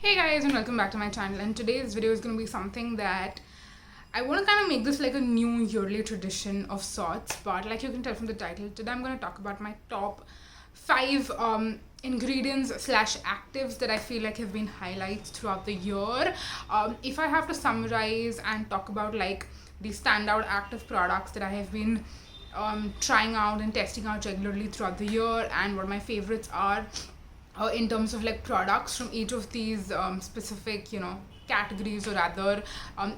Hey guys, and welcome back to my channel, and today's video is going to be something that I want to kind of make this like a new yearly tradition of sorts, but like you can tell from the title, today I'm going to talk about my top 5 ingredients slash actives that I feel like have been highlights throughout the year. If I have to summarize and talk about like the standout active products that I have been trying out and testing out regularly throughout the year, and what my favorites are in terms of like products from each of these specific categories, or rather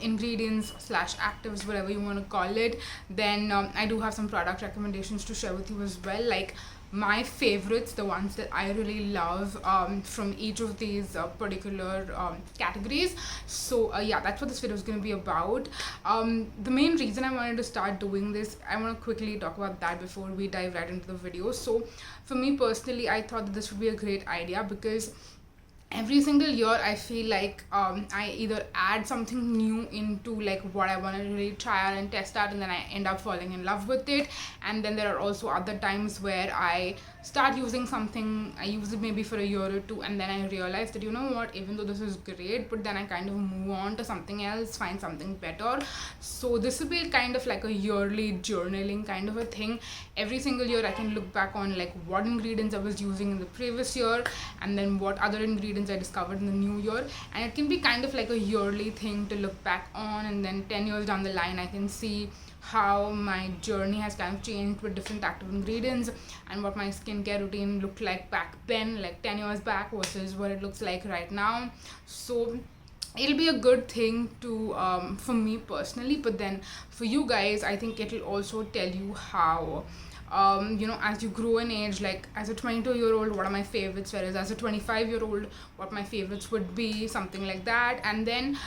ingredients slash actives, whatever you want to call it, then I do have some product recommendations to share with you as well, like my favorites, the ones that I really love from each of these particular categories. So yeah, that's what this video is going to be about. The main reason I wanted to start doing this, I want to quickly talk about that before we dive right into the video. So for me personally, I thought that this would be a great idea because every single year I feel like I either add something new into like what I want to really try out and test out, and then I end up falling in love with it. And then there are also other times where I start using something, I use it maybe for a year or two, and then I realize that, you know what, even though this is great, but then I kind of move on to something else, find something better. So this will be kind of like a yearly journaling kind of a thing. Every single year I can look back on like what ingredients I was using in the previous year, and then what other ingredients I discovered in the new year, and it can be kind of like a yearly thing to look back on. And then 10 years down the line I can see how my journey has kind of changed with different active ingredients, and what my skincare routine looked like back then, like 10 years back, versus what it looks like right now. So it'll be a good thing to for me personally, but then for you guys, I think it'll also tell you how as you grow in age, like as a 22-year-old, what are my favorites, whereas as a 25-year-old, what my favorites would be, something like that. And then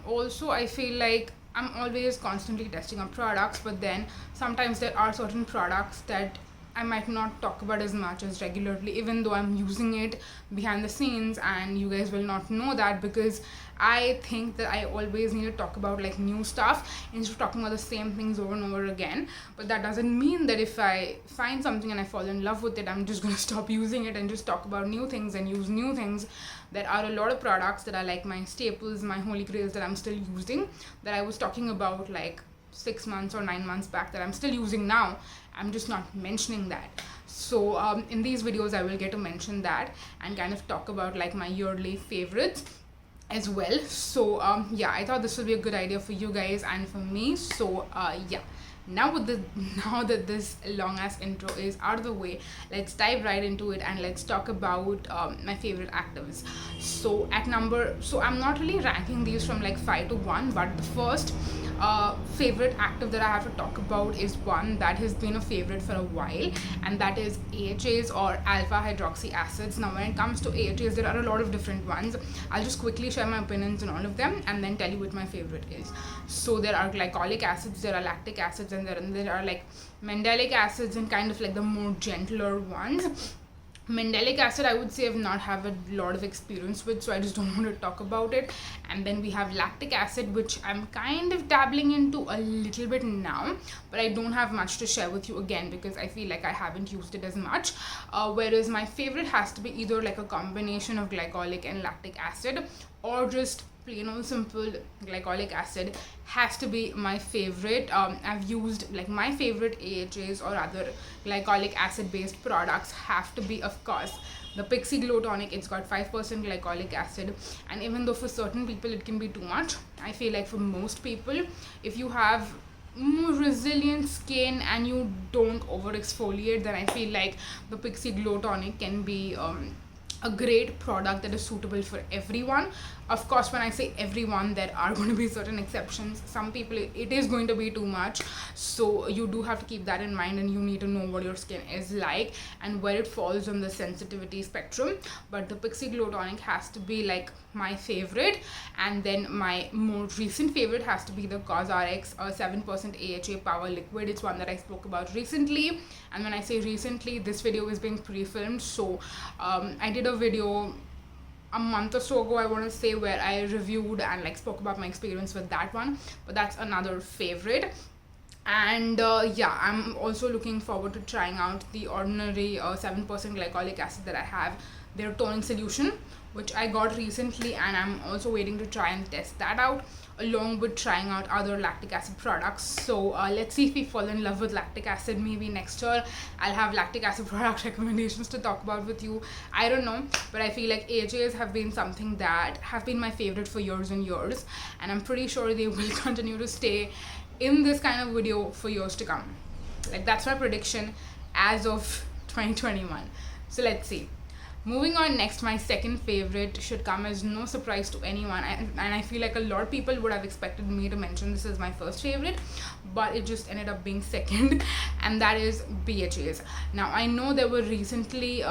also I feel like I'm always constantly testing up products, but then sometimes there are certain products that I might not talk about as much as regularly, even though I'm using it behind the scenes, and you guys will not know that because I think that I always need to talk about like new stuff instead of talking about the same things over and over again. But that doesn't mean that if I find something and I fall in love with it, I'm just going to stop using it and just talk about new things and use new things. There are a lot of products that are like my staples, my holy grails, that I'm still using, that I was talking about like 6 months or 9 months back, that I'm still using now. I'm just not mentioning that. So in these videos I will get to mention that and kind of talk about like my yearly favorites as well. So yeah, I thought this would be a good idea for you guys and for me. So yeah, now that this long ass intro is out of the way, let's dive right into it and let's talk about my favorite actives. So I'm not really ranking these from like 5 to 1, but the first favorite active that I have to talk about is one that has been a favorite for a while, and that is AHAs, or alpha hydroxy acids. Now when it comes to AHAs, there are a lot of different ones. I'll just quickly share my opinions on all of them and then tell you what my favorite is. So there are glycolic acids, there are lactic acids, and there are like mandelic acids, and kind of like the more gentler ones. Mandelic acid, I would say I've not have a lot of experience with, so I just don't want to talk about it. And then we have lactic acid, which I'm kind of dabbling into a little bit now, but I don't have much to share with you again because I feel like I haven't used it as much. Whereas my favorite has to be either like a combination of glycolic and lactic acid, or just plain old simple glycolic acid has to be my favorite. I've used like my favorite AHAs or other glycolic acid based products have to be, of course, the Pixi Glow Tonic. It's got 5% glycolic acid, and even though for certain people it can be too much, I feel like for most people, if you have more resilient skin and you don't over exfoliate, then I feel like the Pixi Glow Tonic can be a great product that is suitable for everyone. Of course, when I say everyone, there are going to be certain exceptions. Some people it is going to be too much, so you do have to keep that in mind, and you need to know what your skin is like and where it falls on the sensitivity spectrum. But the Pixi Glow Tonic has to be like my favorite, and then my more recent favorite has to be the CosRx 7% AHA Power Liquid. It's one that I spoke about recently, and when I say recently, this video is being pre-filmed, so I did a video a month or so ago, I want to say, where I reviewed and like spoke about my experience with that one, but that's another favorite. And yeah, I'm also looking forward to trying out the ordinary 7% glycolic acid that I have their toning solution, which I got recently, and I'm also waiting to try and test that out along with trying out other lactic acid products. So let's see if we fall in love with lactic acid. Maybe next year I'll have lactic acid product recommendations to talk about with you. I don't know, but I feel like AHAs have been something that have been my favorite for years and years, and I'm pretty sure they will continue to stay in this kind of video for years to come. Like, that's my prediction as of 2021. So let's see. Moving on, next, my second favorite should come as no surprise to anyone, and I feel like a lot of people would have expected me to mention this as my first favorite, but it just ended up being second, and that is BHAs. Now, I know there were recently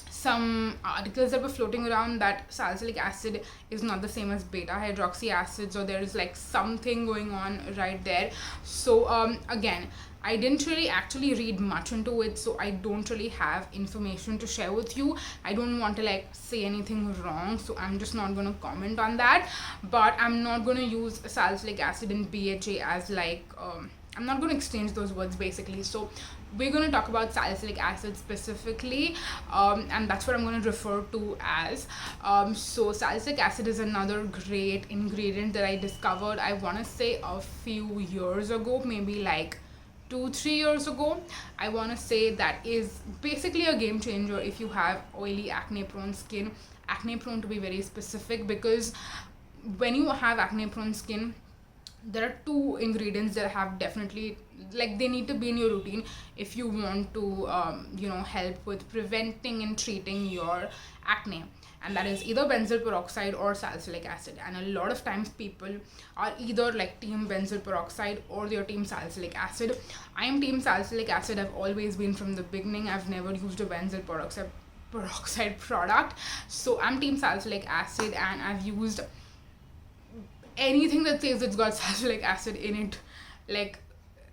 some articles that were floating around that salicylic acid is not the same as beta hydroxy acids, or there is like something going on right there. So again, I didn't really actually read much into it, so I don't really have information to share with you. I don't want to like say anything wrong, so I'm just not going to comment on that. But I'm not going to use salicylic acid and BHA as like I'm not going to exchange those words basically. So we're going to talk about salicylic acid specifically, and that's what I'm going to refer to as. So salicylic acid is another great ingredient that I discovered, I want to say a few years ago, maybe like 2-3 years ago. I want to say that is basically a game changer if you have oily, acne prone skin. Acne prone, to be very specific, because when you have acne prone skin, there are two ingredients that have definitely, like, they need to be in your routine if you want to help with preventing and treating your acne, and that is either benzoyl peroxide or salicylic acid. And a lot of times people are either like team benzoyl peroxide or they're team salicylic acid. I am team salicylic acid. I've always been from the beginning. I've never used a benzoyl peroxide product, so I'm team salicylic acid, and I've used anything that says it's got salicylic acid in it. Like,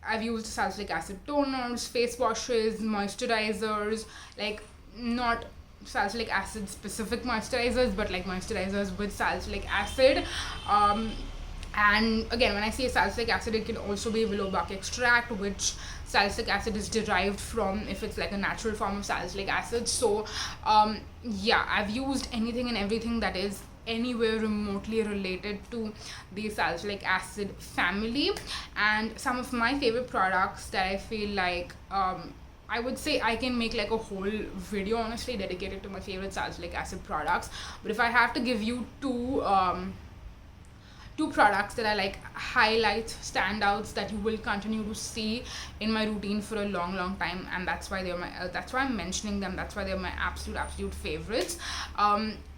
I've used salicylic acid toners, face washes, moisturizers, like not salicylic acid specific moisturizers, but like moisturizers with salicylic acid. And again, when I say salicylic acid, it can also be willow bark extract, which salicylic acid is derived from if it's like a natural form of salicylic acid. So yeah, I've used anything and everything that is anywhere remotely related to the salicylic acid family. And some of my favorite products that I feel like I would say I can make like a whole video honestly dedicated to my favorite salicylic acid products. But if I have to give you two products that are like highlights, standouts that you will continue to see in my routine for a long time, and that's why they're my that's why I'm mentioning them, that's why they're my absolute favorites,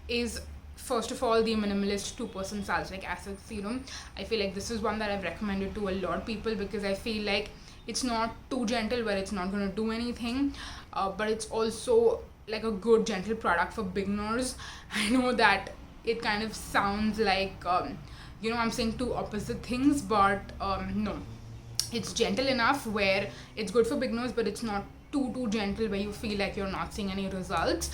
is first of all the minimalist 2% salicylic acid serum. I feel like this is one that I've recommended to a lot of people because I feel like it's not too gentle where it's not going to do anything, but it's also like a good gentle product for beginners. I know that it kind of sounds like I'm saying two opposite things, but no, it's gentle enough where it's good for beginners, but it's not too gentle where you feel like you're not seeing any results,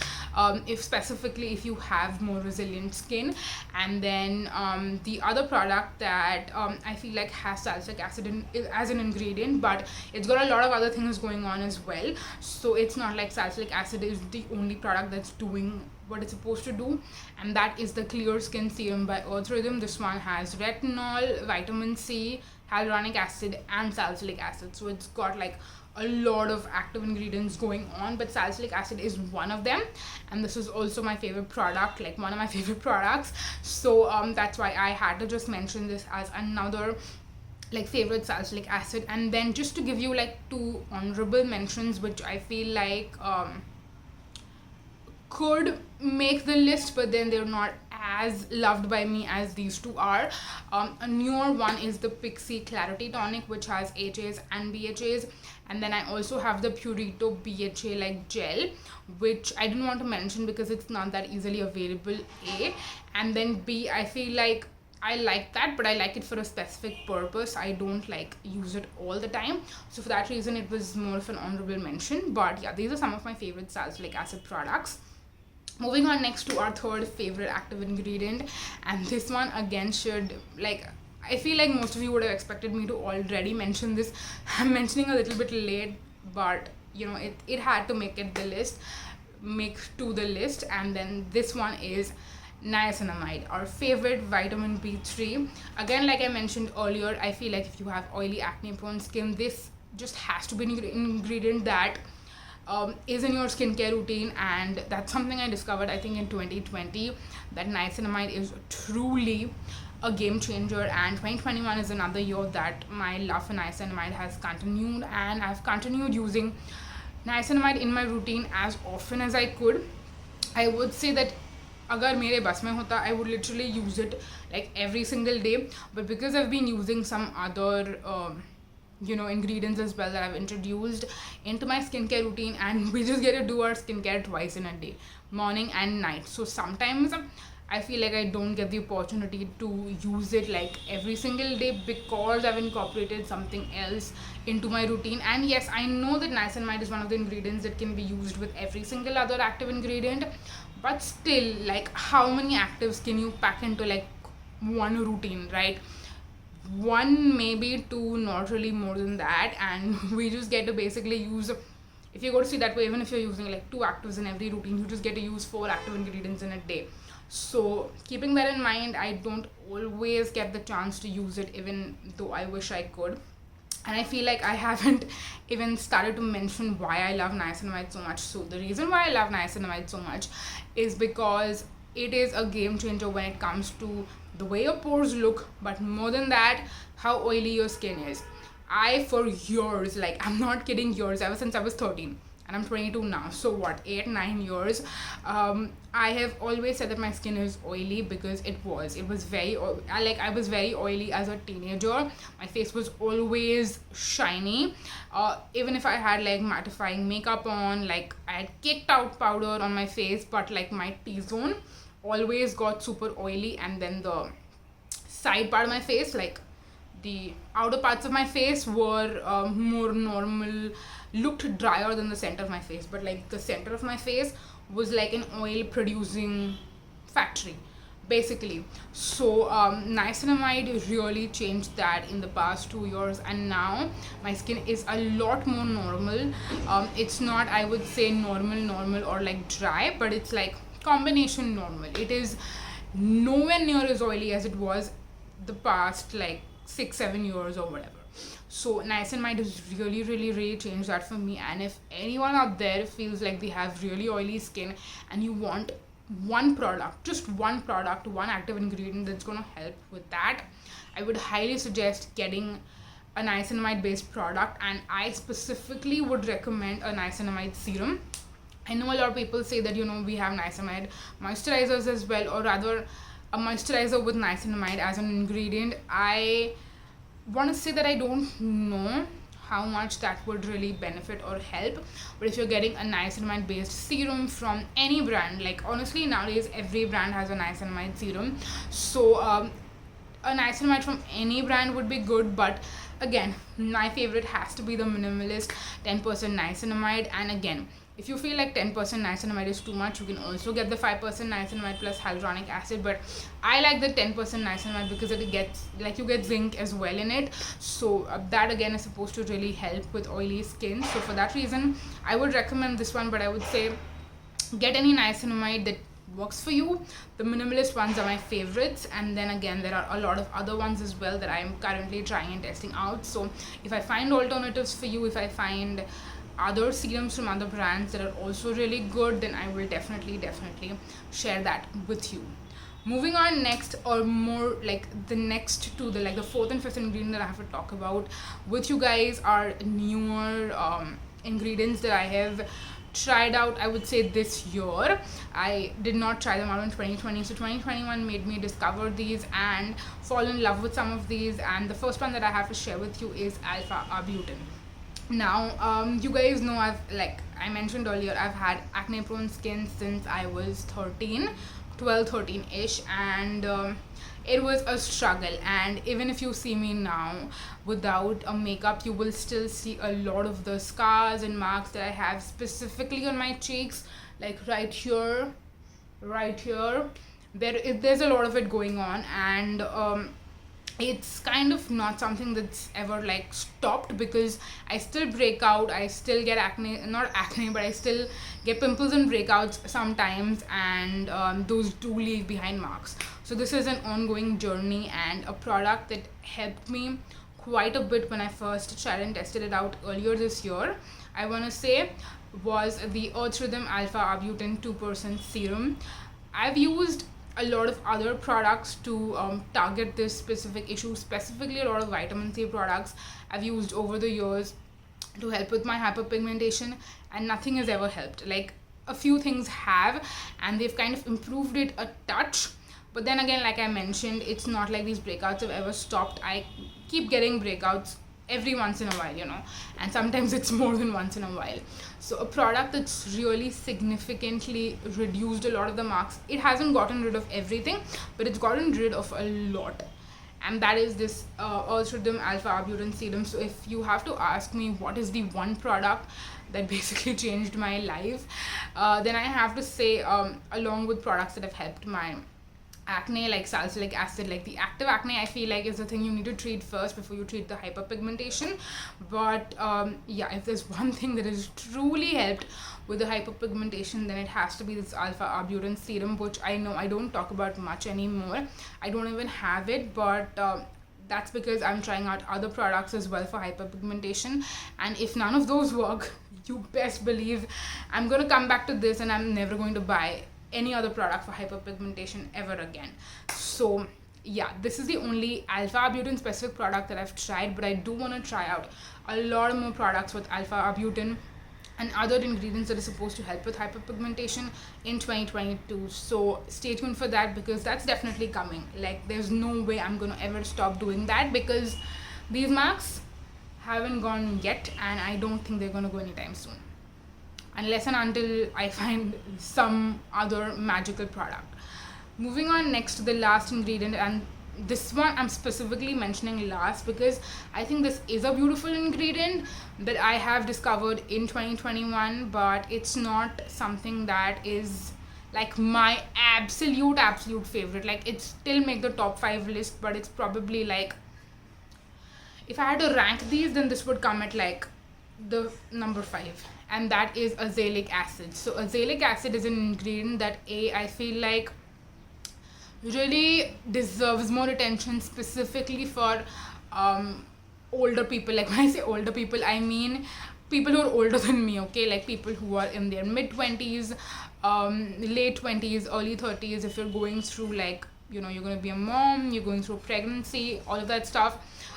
if you have more resilient skin. And then the other product that I feel like has salicylic acid as an ingredient, but it's got a lot of other things going on as well, so it's not like salicylic acid is the only product that's doing what it's supposed to do, and that is the Clear Skin Serum by Altruism. This one has retinol, vitamin C, hyaluronic acid, and salicylic acid, so it's got like a lot of active ingredients going on, but salicylic acid is one of them, and this is also my favorite product, like one of my favorite products. So that's why I had to just mention this as another like favorite salicylic acid. And then just to give you like two honorable mentions which I feel like could make the list, but then they're not as loved by me as these two are. A newer one is the Pixi Clarity Tonic, which has HAs and BHAs, and then I also have the Purito BHA like gel, which I didn't want to mention because it's not that easily available, A, and then B, I feel like I like that, but I like it for a specific purpose. I don't like use it all the time, so for that reason it was more of an honorable mention. But yeah, these are some of my favorite salicylic acid products. Moving on next to our third favorite active ingredient, and this one again should, like, I feel like most of you would have expected me to already mention this. I'm mentioning a little bit late, but it had to make it the list. make to the list. And then this one is niacinamide, our favorite vitamin B3. Again, like I mentioned earlier, I feel like if you have oily, acne prone skin, this just has to be an ingredient that is in your skincare routine. And that's something I discovered, I think, in 2020, that niacinamide is truly a game changer. And 2021 is another year that my love for niacinamide has continued, and I've continued using niacinamide in my routine as often as I could. I would say that agar mere bas mein hota, I would literally use it like every single day. But because I've been using some other ingredients as well that I've introduced into my skincare routine, and we just get to do our skincare twice in a day, morning and night. So sometimes I feel like I don't get the opportunity to use it like every single day because I've incorporated something else into my routine. And yes, I know that niacinamide is one of the ingredients that can be used with every single other active ingredient, but still, like, how many actives can you pack into like one routine, right? One, maybe two, not really more than that. And we just get to basically use, if you go to see that way, even if you're using like 2 actives in every routine, you just get to use 4 active ingredients in a day. So keeping that in mind, I don't always get the chance to use it, even though I wish I could. And I feel like I haven't even started to mention why I love niacinamide so much. So the reason why I love niacinamide so much is because it is a game changer when it comes to the way your pores look, but more than that, how oily your skin is. I, for years, like, I'm not kidding, years, ever since I was 13, and I'm 22 now, so what, 8-9 years, I have always said that my skin is oily, because it was very, I was very oily as a teenager. My face was always shiny, even if I had like mattifying makeup on, like I had kicked out powder on my face, but like my T-zone always got super oily. And then the side part of my face, like the outer parts of my face, were more normal, looked drier than the center of my face, but like the center of my face was like an oil producing factory basically. So niacinamide really changed that in the past 2 years, and now my skin is a lot more normal. It's not, I would say, normal or like dry, but it's like combination normal. It is nowhere near as oily as it was the past like 6-7 years or whatever. So niacinamide has really changed that for me. And if anyone out there feels like they have really oily skin and you want one product, just one product, one active ingredient that's going to help with that, I would highly suggest getting a niacinamide based product. And I specifically would recommend a niacinamide serum. I know a lot of people say that, we have niacinamide moisturizers as well, or rather a moisturizer with niacinamide as an ingredient. I want to say that I don't know how much that would really benefit or help, but if you're getting a niacinamide based serum from any brand, like honestly nowadays every brand has a niacinamide serum, so a niacinamide from any brand would be good. But again, my favorite has to be the minimalist 10% niacinamide. And again, if you feel like 10% niacinamide is too much, you can also get the 5% niacinamide plus hyaluronic acid. But I like the 10% niacinamide because it gets, like, you get zinc as well in it. So that again is supposed to really help with oily skin. So for that reason, I would recommend this one. But I would say get any niacinamide that works for you. The minimalist ones are my favorites, and then again there are a lot of other ones as well that I am currently trying and testing out. So if I find alternatives for you, if I find other serums from other brands that are also really good, then I will definitely share that with you. Moving on next, or more like the next to the the 4th and 5th ingredient that I have to talk about with you guys are newer ingredients that I have tried out, I would say, this year. I did not try them out in 2020, so 2021 made me discover these and fall in love with some of these. And the first one that I have to share with you is alpha arbutin. Now you guys know, I mentioned earlier, I've had acne prone skin since I was 13-ish, and it was a struggle. And even if you see me now without a makeup, you will still see a lot of the scars and marks that I have, specifically on my cheeks, like right here. There's a lot of it going on. And it's kind of not something that's ever like stopped, because I still break out, I still get acne, not acne, but I still get pimples and breakouts sometimes, and those do leave behind marks. So this is an ongoing journey, and a product that helped me quite a bit when I first tried and tested it out earlier this year, I want to say, was the Altruism Alpha Arbutin 2% serum. I've used a lot of other products to target this specific issue, specifically a lot of vitamin C products I've used over the years to help with my hyperpigmentation, and nothing has ever helped. Like, a few things have, and they've kind of improved it a touch, but then again, like I mentioned, it's not like these breakouts have ever stopped. I keep getting breakouts every once in a while, and sometimes it's more than once in a while. So a product that's really significantly reduced a lot of the marks. It hasn't gotten rid of everything, but it's gotten rid of a lot, and that is this Altruism Alpha Arbutin serum. So if you have to ask me what is the one product that basically changed my life, then I have to say, along with products that have helped my acne, like Salicylic Acid, like the active acne, I feel like is the thing you need to treat first before you treat the hyperpigmentation. But yeah, if there's one thing that has truly helped with the hyperpigmentation, then it has to be this Alpha Arbutin serum, which I know I don't talk about much anymore. I don't even have it, but that's because I'm trying out other products as well for hyperpigmentation, and if none of those work, you best believe I'm going to come back to this, and I'm never going to buy any other product for hyperpigmentation ever again. So yeah, this is the only Alpha Arbutin specific product that I've tried, but I do want to try out a lot more products with Alpha Arbutin and other ingredients that are supposed to help with hyperpigmentation in 2022. So stay tuned for that, because that's definitely coming. Like, there's no way I'm gonna ever stop doing that, because these marks haven't gone yet, and I don't think they're gonna go anytime soon, unless and until I find some other magical product. Moving on next to the last ingredient, and this one I'm specifically mentioning last because I think this is a beautiful ingredient that I have discovered in 2021, but it's not something that is like my absolute favorite. Like, it still make the top 5 list, but it's probably like, if I had to rank these, then this would come at like the number 5, and that is Azalic Acid. So Azalic Acid is an ingredient that I feel like really deserves more attention, specifically for older people. Like, when I say older people, I mean people who are older than me, okay? Like, people who are in their mid-20s, late 20s, early 30s. If you're going through, like, you're going to be a mom, you're going through pregnancy, all of that stuff,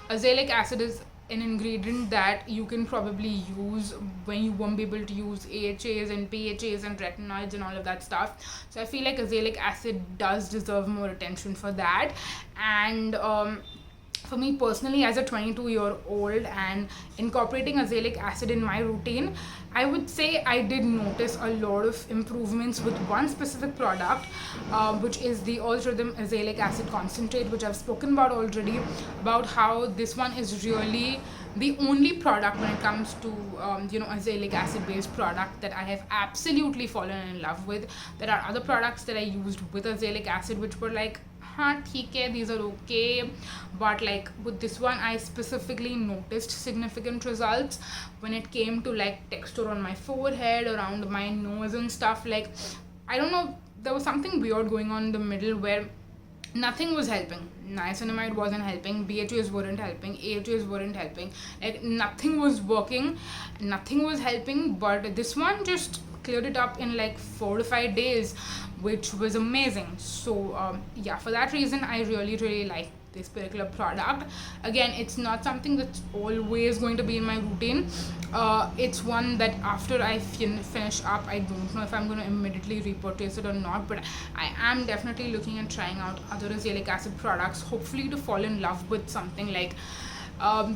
Azalic Acid is an ingredient that you can probably use when you won't be able to use AHAs and PHAs and retinoids and all of that stuff. So I feel like Azalic Acid does deserve more attention for that. And for me personally, as a 22-year-old and incorporating Azalic Acid in my routine, I would say I did notice a lot of improvements with one specific product, which is the Altruism Azalic Acid Concentrate, which I've spoken about already, about how this one is really the only product when it comes to Azalic Acid based product that I have absolutely fallen in love with. There are other products that I used with Azalic Acid which were like, theek hai, these are okay, but like with this one I specifically noticed significant results when it came to like texture on my forehead, around my nose and stuff. Like, I don't know, there was something weird going on in the middle where nothing was helping. Niacinamide wasn't helping, BHAs weren't helping, AHAs weren't helping, like nothing was working, nothing was helping. But this one just cleared it up in like 4 to 5 days, which was amazing. So yeah, for that reason I really like this particular product. Again, it's not something that's always going to be in my routine. It's one that after I finish up, I don't know if I'm going to immediately repurchase it or not, but I am definitely looking at trying out other Zelic Acid products, hopefully to fall in love with something like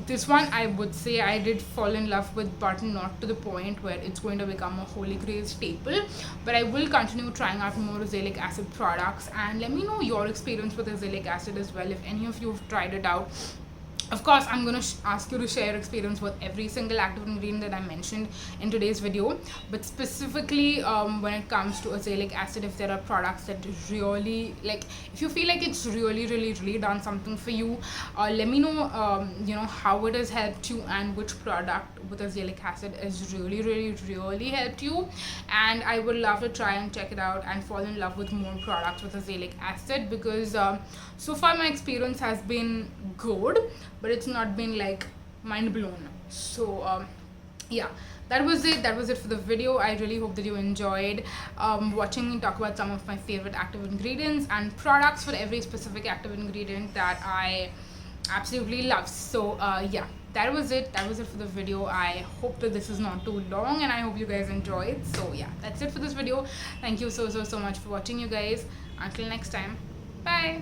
this one. I would say I did fall in love with, but not to the point where it's going to become a holy grail staple. But I will continue trying out more Zelic Acid products, and let me know your experience with Zelic Acid as well. If any of you have tried it out, Of course, I'm going to ask you to share your experience with every single active ingredient that I mentioned in today's video. But specifically, when it comes to Azalic acid, if there are products that really, like, if you feel like it's really done something for you, let me know, how it has helped you and which product with Azalic acid has really helped you. And I would love to try and check it out and fall in love with more products with Azalic acid, because so far my experience has been good, but it's not been like mind blown. So yeah, that was it for the video. I really hope that you enjoyed watching me talk about some of my favorite active ingredients and products for every specific active ingredient that I absolutely love. So yeah, that was it for the video. I hope that this is not too long, and I hope you guys enjoyed. So yeah, that's it for this video. Thank you so much for watching, you guys. Until next time, bye.